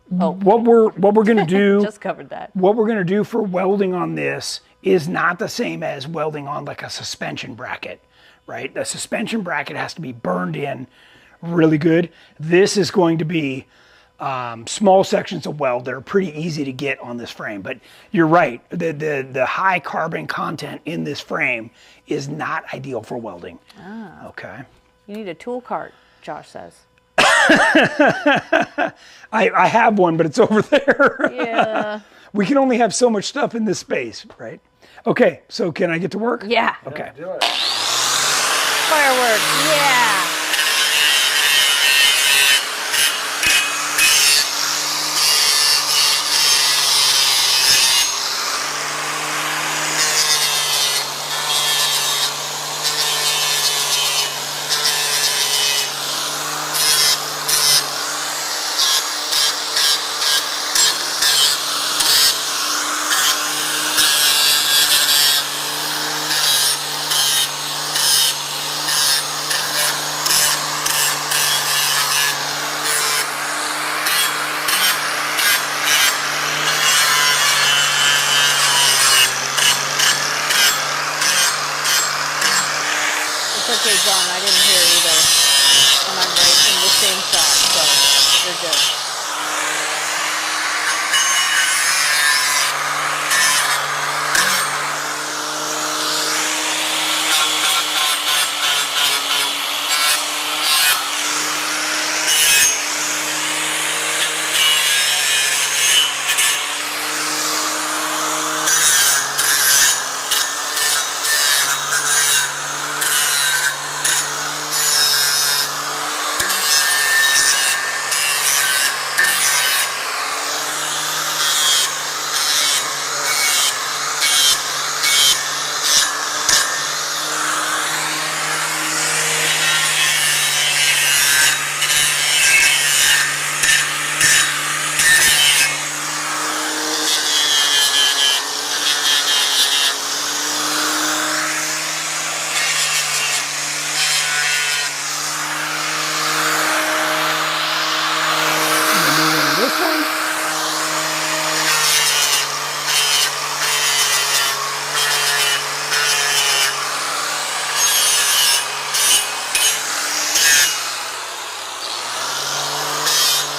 What we're gonna do Just covered that. what we're gonna do for welding on this is not the same as welding on like a suspension bracket, right? The suspension bracket has to be burned in really good. This is going to be small sections of weld that are pretty easy to get on this frame. But you're right, the high carbon content in this frame is not ideal for welding. Ah. Okay. You need a tool cart, Josh says. I have one, but it's over there. Yeah. We can only have so much stuff in this space, right? Okay, so can I get to work? Yeah. Okay. Do it. Fireworks. Yeah. It's okay, John. I didn't hear either. And I'm right in the same shot, so you're good.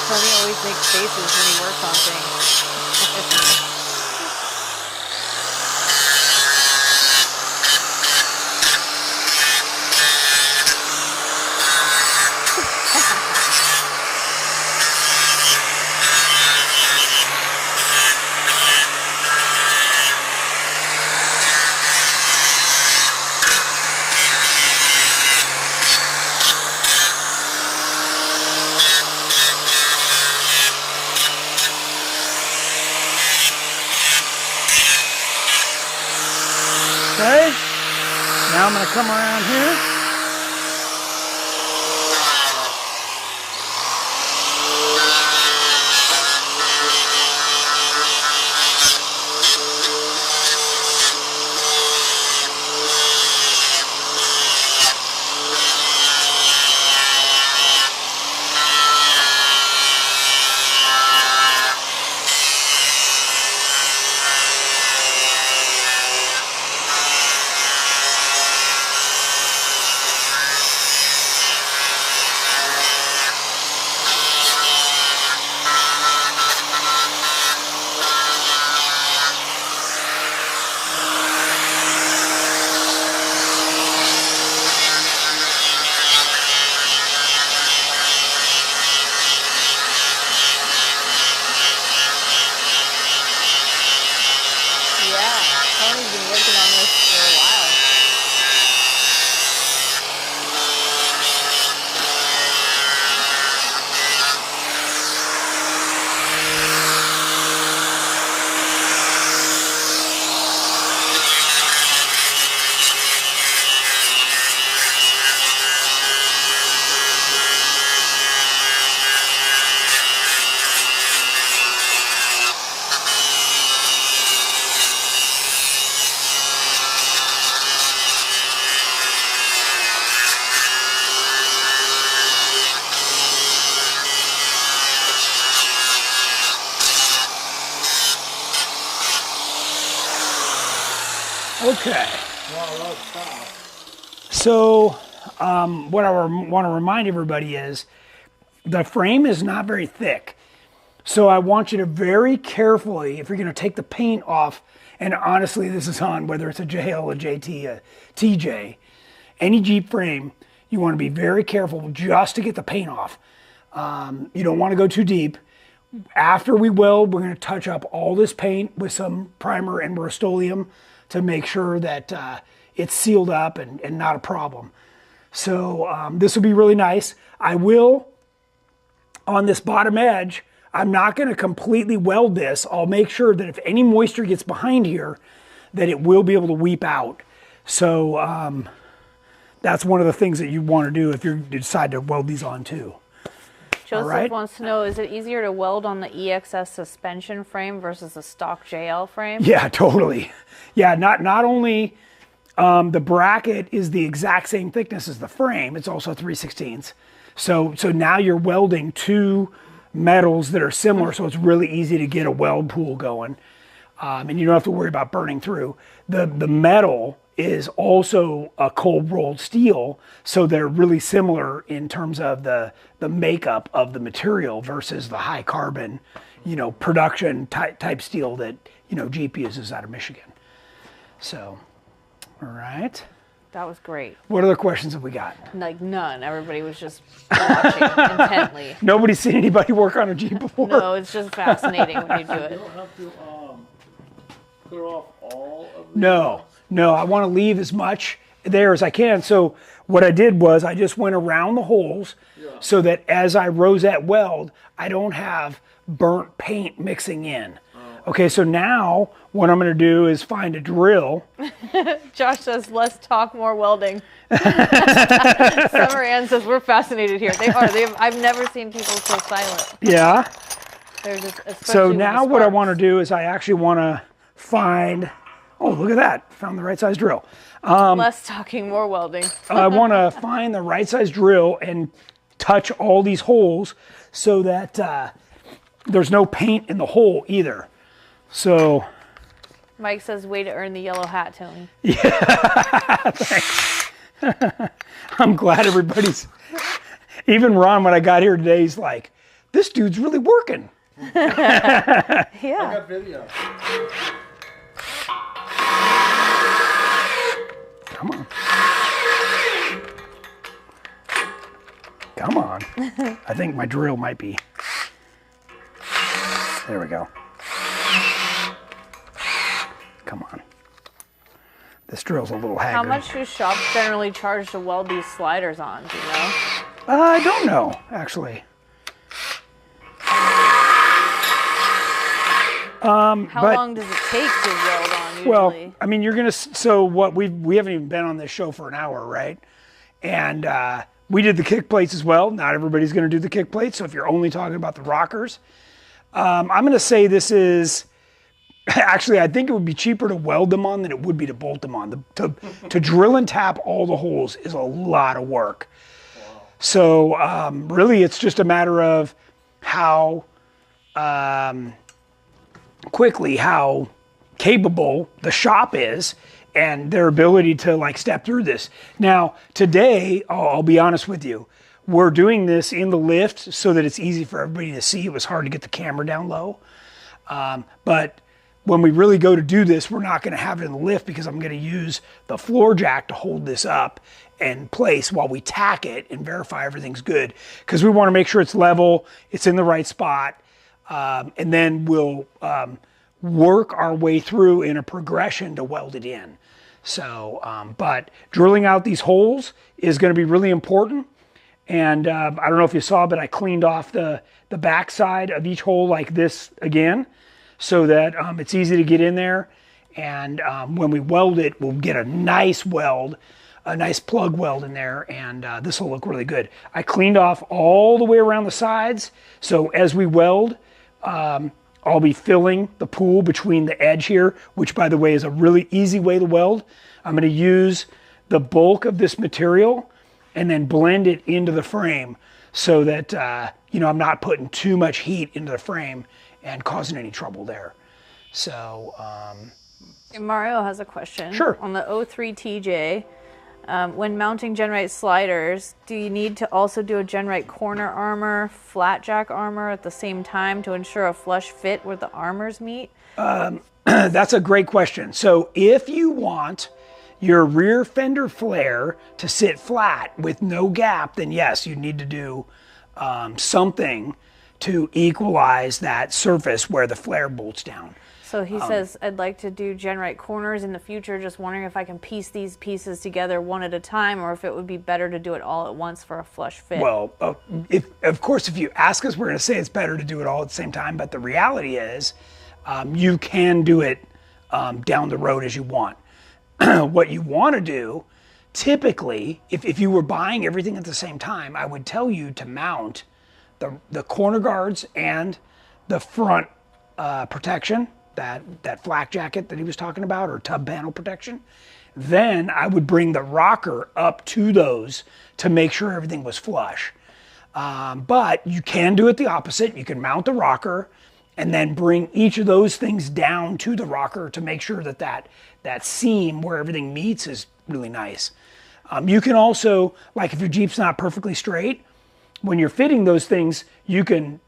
Tony always makes faces when he works on things. Okay, now I'm going to come around here. Tony's been working on this for a while. Okay. So what I want to remind everybody is the frame is not very thick. So I want you to very carefully, if you're going to take the paint off, and honestly this is on whether it's a JL, a JT, a TJ, any Jeep frame, you want to be very careful just to get the paint off. You don't want to go too deep. After we weld, we're going to touch up all this paint with some primer and Rust-Oleum to make sure that it's sealed up and not a problem. So this will be really nice. I will, on this bottom edge, I'm not going to completely weld this. I'll make sure that if any moisture gets behind here, that it will be able to weep out. So that's one of the things that you want to do if you decide to weld these on too. Joseph wants to know, is it easier to weld on the EXS suspension frame versus the stock JL frame? Yeah, totally. Yeah, not only the bracket is the exact same thickness as the frame, it's also 3/16. So now you're welding two metals that are similar, so it's really easy to get a weld pool going. And you don't have to worry about burning through. The metal is also a cold rolled steel, so they're really similar in terms of the makeup of the material versus the high carbon, production type steel that Jeep uses out of Michigan. So, all right. That was great. What other questions have we got? Like none. Everybody was just watching intently. Nobody's seen anybody work on a Jeep before? No, it's just fascinating when you do You it. don't have to clear off all of the... No, I want to leave as much there as I can. So what I did was I just went around the holes so that as I rosette weld, I don't have burnt paint mixing in. Okay, so now what I'm going to do is find a drill. Josh says, less talk, more welding. Summer Ann says, we're fascinated here. They are. I've never seen people so silent. Yeah. They're just, So now what I want to do is I actually want to find, oh, look at that. Found the right size drill. less talking, more welding. I want to find the right size drill and touch all these holes so that there's no paint in the hole either. So Mike says, way to earn the yellow hat, Tony. yeah, thanks. I'm glad everybody's, even Ron, when I got here today, he's like, this dude's really working. Yeah. I got video. Come on. Come on. I think my drill might be. There we go. Come on. This drill's a little haggard. How much do shops generally charge to weld these sliders on? Do you know? I don't know, actually. How long does it take to weld on usually? Well, I mean, you're gonna. So what we haven't even been on this show for an hour, right? And we did the kick plates as well. Not everybody's gonna do the kick plates. So if you're only talking about the rockers, I'm gonna say this is. Actually, I think it would be cheaper to weld them on than it would be to bolt them on. To drill and tap all the holes is a lot of work. Wow. So really, it's just a matter of how quickly, how capable the shop is and their ability to like step through this. Now, today, I'll be honest with you, we're doing this in the lift so that it's easy for everybody to see. It was hard to get the camera down low. But when we really go to do this, we're not going to have it in the lift because I'm going to use the floor jack to hold this up in place while we tack it and verify everything's good. Because we want to make sure it's level, it's in the right spot, and then we'll work our way through in a progression to weld it in. So, but drilling out these holes is going to be really important. And I don't know if you saw, but I cleaned off the back side of each hole like this again, so that it's easy to get in there. And when we weld it, we'll get a nice weld, a nice plug weld in there, and this will look really good. I cleaned off all the way around the sides, so as we weld, I'll be filling the pool between the edge here, which by the way is a really easy way to weld. I'm gonna use the bulk of this material and then blend it into the frame so that I'm not putting too much heat into the frame and causing any trouble there. So, Mario has a question. Sure. On the 03 TJ, when mounting GenRight sliders, do you need to also do a GenRight corner armor, flat jack armor at the same time to ensure a flush fit where the armors meet? that's a great question. So if you want your rear fender flare to sit flat with no gap, then yes, you need to do something to equalize that surface where the flare bolts down. So he says, I'd like to do GenRight corners in the future, just wondering if I can piece these pieces together one at a time or if it would be better to do it all at once for a flush fit. Well, of course, if you ask us, we're going to say it's better to do it all at the same time, but the reality is you can do it down the road as you want. What you want to do, typically, if you were buying everything at the same time, I would tell you to mount the corner guards and the front protection, that flak jacket that he was talking about, or tub panel protection. Then I would bring the rocker up to those to make sure everything was flush. But you can do it the opposite. You can mount the rocker and then bring each of those things down to the rocker to make sure that that seam where everything meets is really nice. You can also, like if your Jeep's not perfectly straight, when you're fitting those things, you can,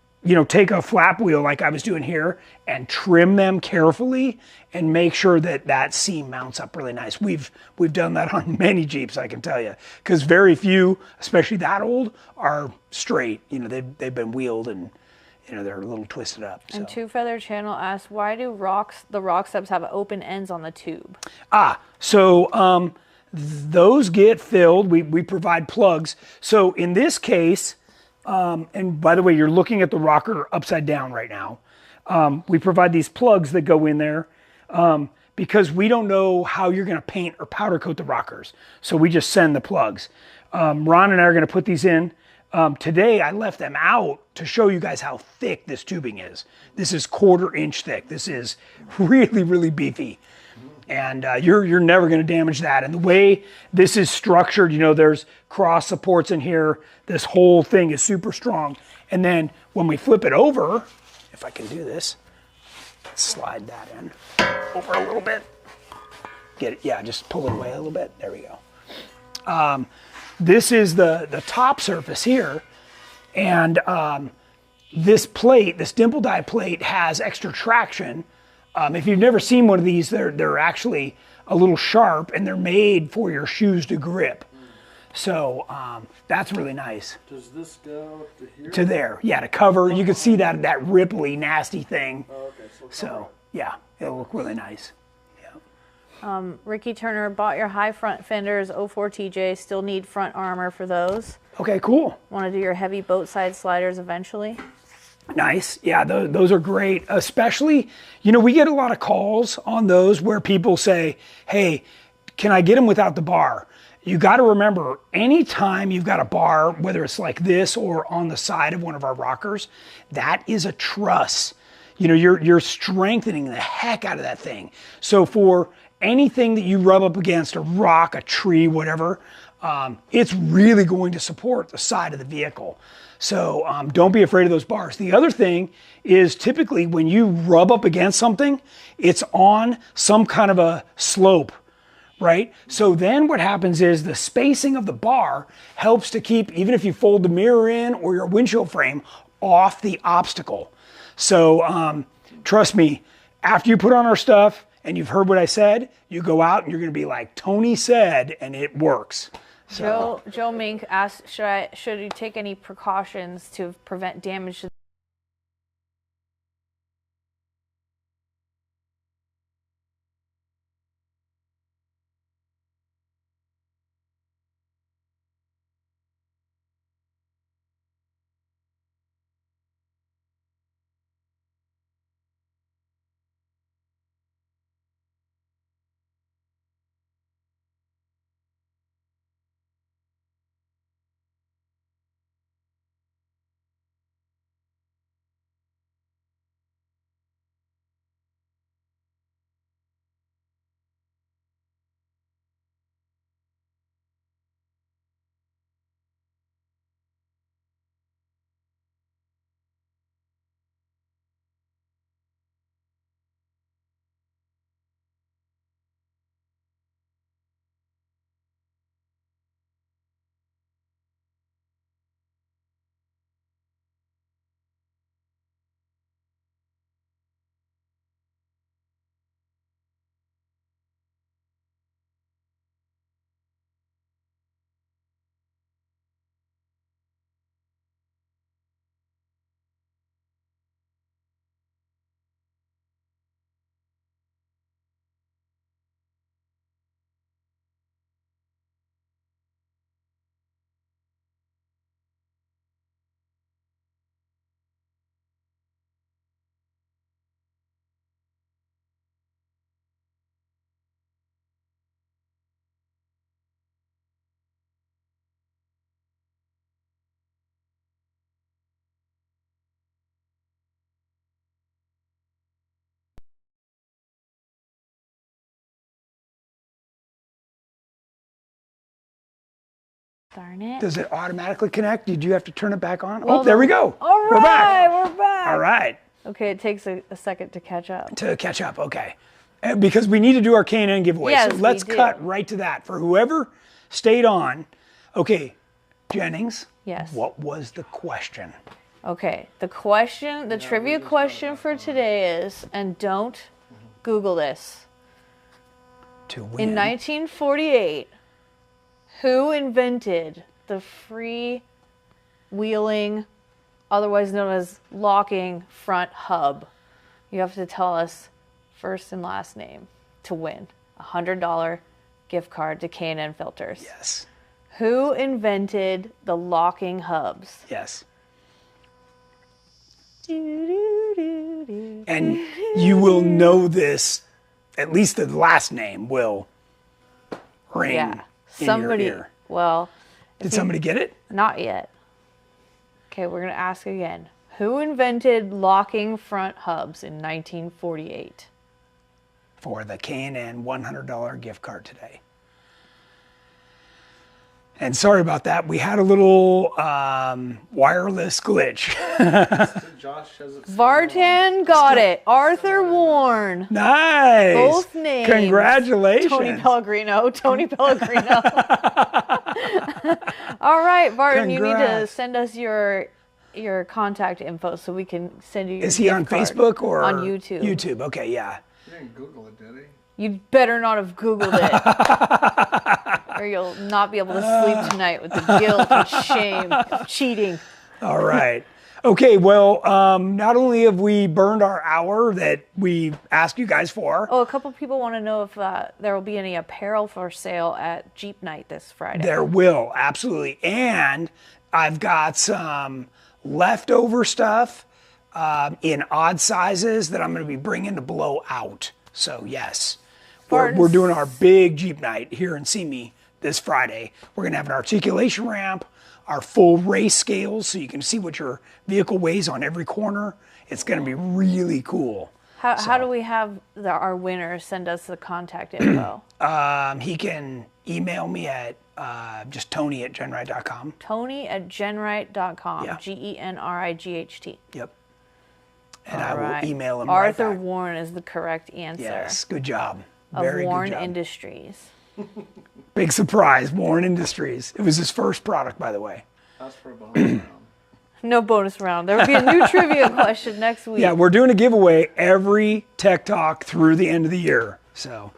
take a flap wheel like I was doing here and trim them carefully and make sure that that seam mounts up really nice. We've done that on many Jeeps, I can tell you, because very few, especially that old, are straight. They've been wheeled and they're a little twisted up. So. And Two Feather Channel asks, why do the rock steps have open ends on the tube? So those get filled. We provide plugs. So in this case, and by the way, you're looking at the rocker upside down right now. We provide these plugs that go in there because we don't know how you're going to paint or powder coat the rockers. So we just send the plugs. Ron and I are going to put these in. Today I left them out to show you guys how thick this tubing is. This is 1/4 inch thick. This is really, really beefy. And you're never going to damage that. And the way this is structured, there's cross supports in here. This whole thing is super strong. And then when we flip it over, if I can do this, slide that in over a little bit. Get it, yeah, just pull it away a little bit. There we go. This is the top surface here. And this plate, this dimple die plate, has extra traction. If you've never seen one of these, they're actually a little sharp and they're made for your shoes to grip. So that's really nice. Does this go to here? To there, yeah, to cover. You can see that ripply, nasty thing. Oh, okay. So yeah, it'll look really nice. Yeah. Ricky Turner, bought your high front fenders, 04 TJ, still need front armor for those. Okay, cool. Want to do your heavy boat side sliders eventually? Nice. Yeah, those are great. Especially, we get a lot of calls on those where people say, hey, can I get them without the bar? You got to remember, anytime you've got a bar, whether it's like this or on the side of one of our rockers, that is a truss. You're strengthening the heck out of that thing. So for anything that you rub up against, a rock, a tree, whatever, it's really going to support the side of the vehicle. So don't be afraid of those bars. The other thing is typically when you rub up against something, it's on some kind of a slope, right? So then what happens is the spacing of the bar helps to keep, even if you fold the mirror in or your windshield frame, off the obstacle. So trust me, after you put on our stuff and you've heard what I said, you go out and you're going to be like Tony said, and it works. So. Joe Mink asked, should you take any precautions to prevent damage to Darn it. Does it automatically connect? Did you have to turn it back on? Well, oh, there we go. All right, we're back. All right. Okay, it takes a second to catch up. To catch up, okay. Because we need to do our K&N giveaway. Yes, so let's we do. cut right to that. For whoever stayed on, okay, Jennings, Yes. what was the question? Okay, the trivia question for today is, and don't Google this. To win. In 1948, who invented the free-wheeling, otherwise known as locking front hub? You have to tell us first and last name to win a $100 gift card to K&N Filters. Yes. Who invented the locking hubs? Yes. And you will know this, at least the last name will ring Yeah, in somebody. your ear. Well, Did somebody get it? not yet. Okay, we're gonna ask again. Who invented locking front hubs in 1948? For the K&N $100 gift card today. And sorry about that. We had a little wireless glitch. Josh has it. Vartan got it. Arthur Warren. Nice. Both names. Congratulations. Tony Pellegrino. All right, Vartan, you need to Congrats. send us your contact info so we can send you your Is he on gift card. Facebook or on YouTube? YouTube. Okay, yeah. He didn't Google it, did he? You better not have Googled it. Or you'll not be able to sleep tonight with the guilt and shame of cheating. All right. Okay, well, not only have we burned our hour that we asked you guys for, Oh, a couple people want to know if there will be any apparel for sale at Jeep Night this Friday. there will, absolutely. And I've got some leftover stuff in odd sizes that I'm going to be bringing to blow out. So, yes, we're doing our big Jeep Night here in Simi this Friday. We're going to have an articulation ramp, our full race scales so you can see what your vehicle weighs on every corner. It's going to be really cool. How do we have our winner send us the contact info? He can email me at just Tony@GenRight.com. Tony@GenRight.com. Yeah. GenRight. Yep. And All I right. will email him Arthur right back. Warren is the correct answer. Yes, good job. Of Very Warren good job. Industries. Big surprise, Warren Industries. It was his first product, by the way. That's for a bonus round. No bonus round. There will be a new trivia question next week. Yeah, we're doing a giveaway every Tech Talk through the end of the year. So,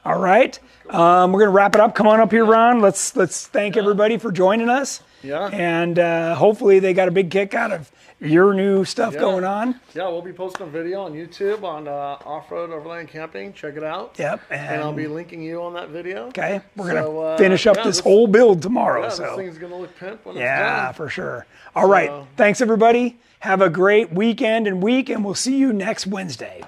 all right, we're gonna wrap it up. Come on up here, Ron. Let's thank everybody for joining us. Yeah. And hopefully they got a big kick out of your new stuff going on. Yeah, we'll be posting a video on YouTube on Off-Road Overland Camping. Check it out. Yep. And I'll be linking you on that video. Okay, we're gonna So, finish up yeah, this whole build tomorrow. Yeah, so this thing's going to look pimp when it's yeah, done. for sure. All right, thanks everybody. Have a great weekend and week, and we'll see you next Wednesday.